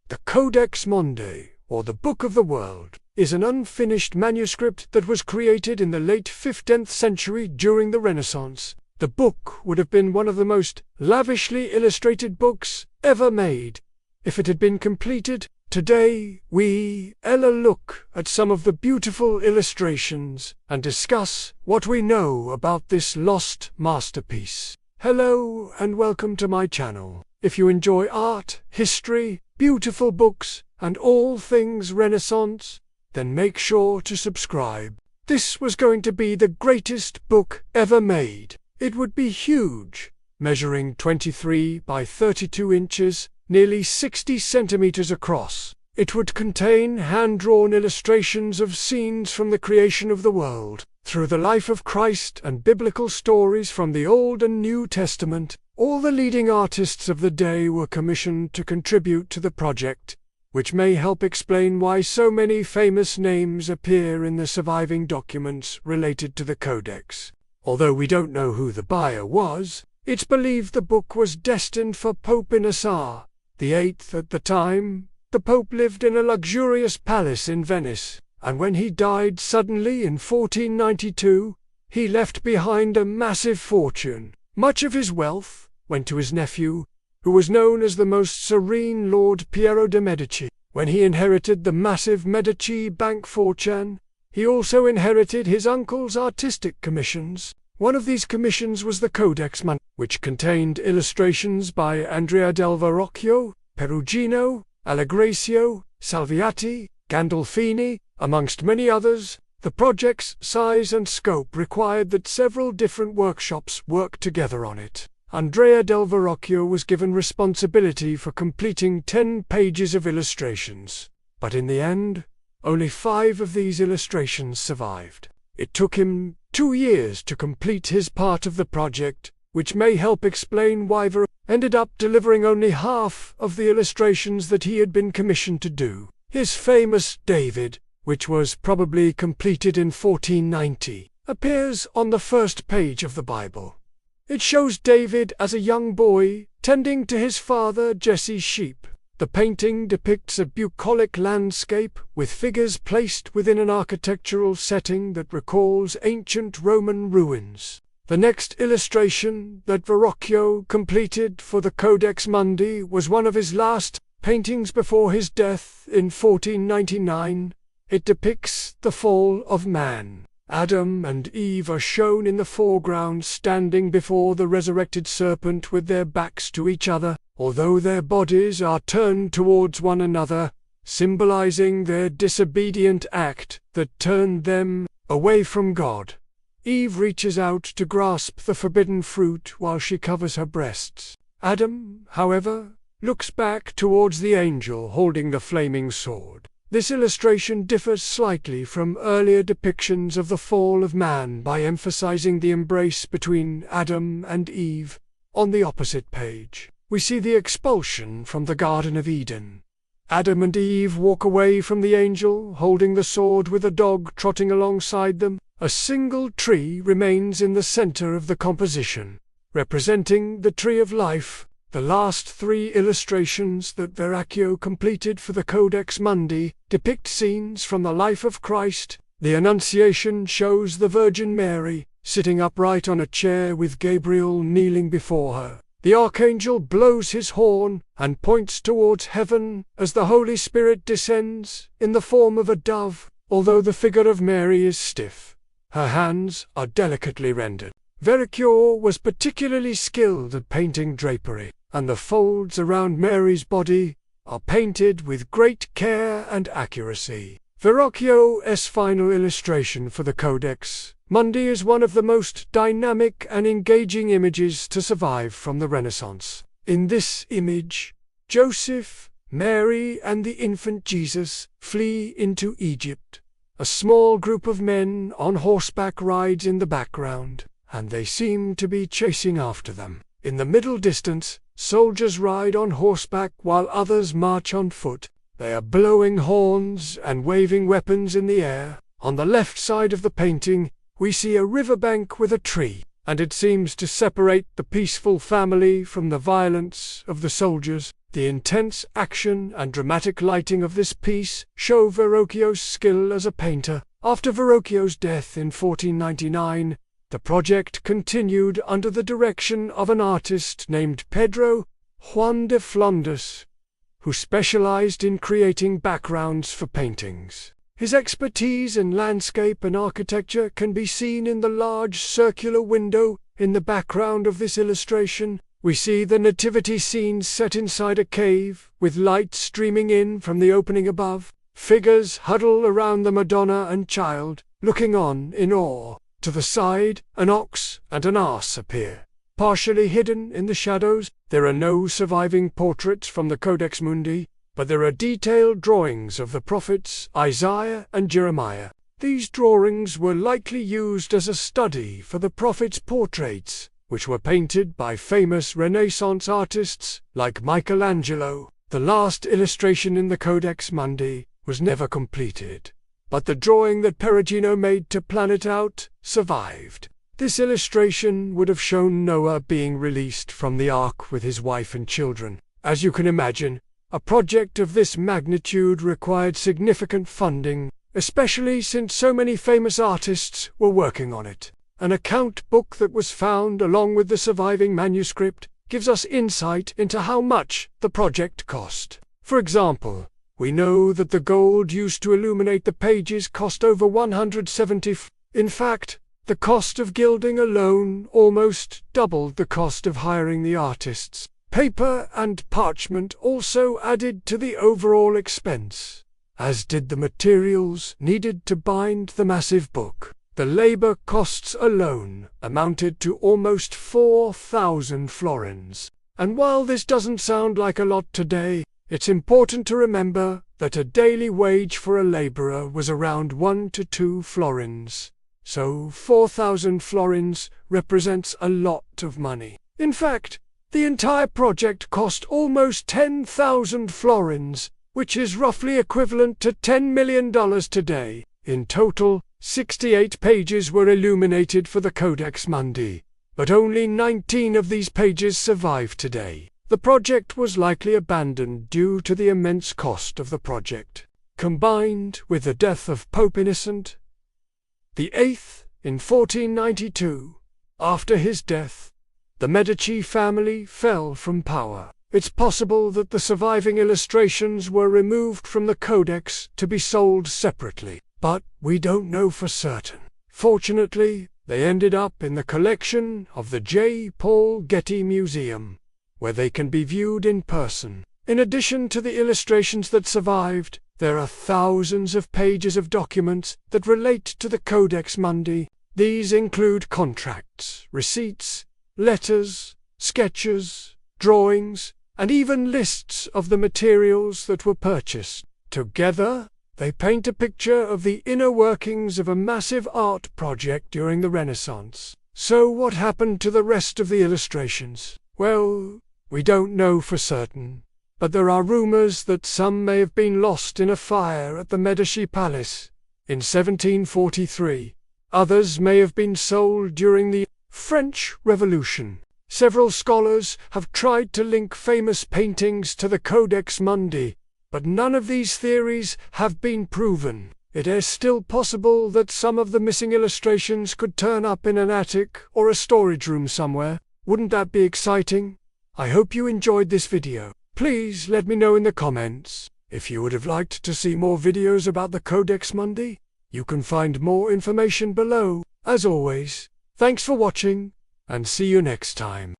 The Codex Mundi, or the Book of the World, is an unfinished manuscript that was created in the late 15th century during the Renaissance. The book would have been one of the most lavishly illustrated books ever made if it had been completed. Today, we'll look at some of the beautiful illustrations and discuss what we know about this lost masterpiece. Hello and welcome to my channel. If you enjoy art, history, beautiful books, and all things Renaissance, then make sure to subscribe. This was going to be the greatest book ever made. It would be huge, measuring 23 by 32 inches, nearly 60 centimeters across. It would contain hand-drawn illustrations of scenes from the creation of the world, through the life of Christ and biblical stories from the Old and New Testament. All the leading artists of the day were commissioned to contribute to the project, which may help explain why so many famous names appear in the surviving documents related to the Codex. Although we don't know who the buyer was, it's believed the book was destined for Pope Innocent VIII at the time. The Pope lived in a luxurious palace in Venice, and when he died suddenly in 1492, he left behind a massive fortune. Much of his wealth went to his nephew, who was known as the Most Serene Lord Piero de' Medici. When he inherited the massive Medici bank fortune, he also inherited his uncle's artistic commissions. One of these commissions was the Codex Mundi, which contained illustrations by Andrea del Verrocchio, Perugino, Allegracio, Salviati, Gandolfini, amongst many others. The project's size and scope required that several different workshops work together on it. Andrea del Verrocchio was given responsibility for completing 10 pages of illustrations, but in the end, only 5 of these illustrations survived. It took him 2 years to complete his part of the project, which may help explain why Verrocchio ended up delivering only half of the illustrations that he had been commissioned to do. His famous David, which was probably completed in 1490, appears on the first page of the Bible. It shows David as a young boy tending to his father Jesse's sheep. The painting depicts a bucolic landscape with figures placed within an architectural setting that recalls ancient Roman ruins. The next illustration that Verrocchio completed for the Codex Mundi was one of his last paintings before his death in 1499. It depicts the fall of man. Adam and Eve are shown in the foreground standing before the resurrected serpent with their backs to each other, although their bodies are turned towards one another, symbolizing their disobedient act that turned them away from God. Eve reaches out to grasp the forbidden fruit while she covers her breasts. Adam, however, looks back towards the angel holding the flaming sword. This illustration differs slightly from earlier depictions of the fall of man by emphasizing the embrace between Adam and Eve. On the opposite page, we see the expulsion from the Garden of Eden. Adam and Eve walk away from the angel, holding the sword with a dog trotting alongside them. A single tree remains in the center of the composition, representing the tree of life. The last 3 illustrations that Verrocchio completed for the Codex Mundi depict scenes from the life of Christ. The Annunciation shows the Virgin Mary sitting upright on a chair with Gabriel kneeling before her. The archangel blows his horn and points towards heaven as the Holy Spirit descends in the form of a dove. Although the figure of Mary is stiff, her hands are delicately rendered. Verrocchio was particularly skilled at painting drapery, and the folds around Mary's body are painted with great care and accuracy. Verrocchio's final illustration for the Codex Mundi is one of the most dynamic and engaging images to survive from the Renaissance. In this image, Joseph, Mary, and the infant Jesus flee into Egypt. A small group of men on horseback rides in the background, and they seem to be chasing after them. In the middle distance, soldiers ride on horseback while others march on foot. They are blowing horns and waving weapons in the air. On the left side of the painting, we see a riverbank with a tree, and it seems to separate the peaceful family from the violence of the soldiers. The intense action and dramatic lighting of this piece show Verrocchio's skill as a painter. After Verrocchio's death in 1499, the project continued under the direction of an artist named Pedro Juan de Flandes, who specialized in creating backgrounds for paintings. His expertise in landscape and architecture can be seen in the large circular window in the background of this illustration. We see the nativity scene set inside a cave, with light streaming in from the opening above. Figures huddle around the Madonna and Child, looking on in awe. To the side, an ox and an ass appear. Partially hidden in the shadows, there are no surviving portraits from the Codex Mundi, but there are detailed drawings of the prophets Isaiah and Jeremiah. These drawings were likely used as a study for the prophets' portraits, which were painted by famous Renaissance artists like Michelangelo. The last illustration in the Codex Mundi was never completed, but the drawing that Perugino made to plan it out survived. This illustration would have shown Noah being released from the ark with his wife and children. As you can imagine, a project of this magnitude required significant funding, especially since so many famous artists were working on it. An account book that was found along with the surviving manuscript gives us insight into how much the project cost. For example, we know that the gold used to illuminate the pages cost over 170. In fact, the cost of gilding alone almost doubled the cost of hiring the artists. Paper and parchment also added to the overall expense, as did the materials needed to bind the massive book. The labor costs alone amounted to almost 4,000 florins. And while this doesn't sound like a lot today, it's important to remember that a daily wage for a laborer was around 1 to 2 florins. So 4,000 florins represents a lot of money. In fact, the entire project cost almost 10,000 florins, which is roughly equivalent to $10 million today. In total, 68 pages were illuminated for the Codex Mundi, but only 19 of these pages survive today. The project was likely abandoned due to the immense cost of the project. Combined with the death of Pope Innocent VIII in 1492, after his death, the Medici family fell from power. It's possible that the surviving illustrations were removed from the Codex to be sold separately, but we don't know for certain. Fortunately, they ended up in the collection of the J. Paul Getty Museum, where they can be viewed in person. In addition to the illustrations that survived, there are thousands of pages of documents that relate to the Codex Mundi. These include contracts, receipts, letters, sketches, drawings, and even lists of the materials that were purchased. Together, they paint a picture of the inner workings of a massive art project during the Renaissance. So what happened to the rest of the illustrations? Well, we don't know for certain, but there are rumors that some may have been lost in a fire at the Medici Palace in 1743. Others may have been sold during the French Revolution. Several scholars have tried to link famous paintings to the Codex Mundi, but none of these theories have been proven. It is still possible that some of the missing illustrations could turn up in an attic or a storage room somewhere. Wouldn't that be exciting? I hope you enjoyed this video. Please let me know in the comments if you would have liked to see more videos about the Codex Mundi. You can find more information below. As always, thanks for watching, and see you next time.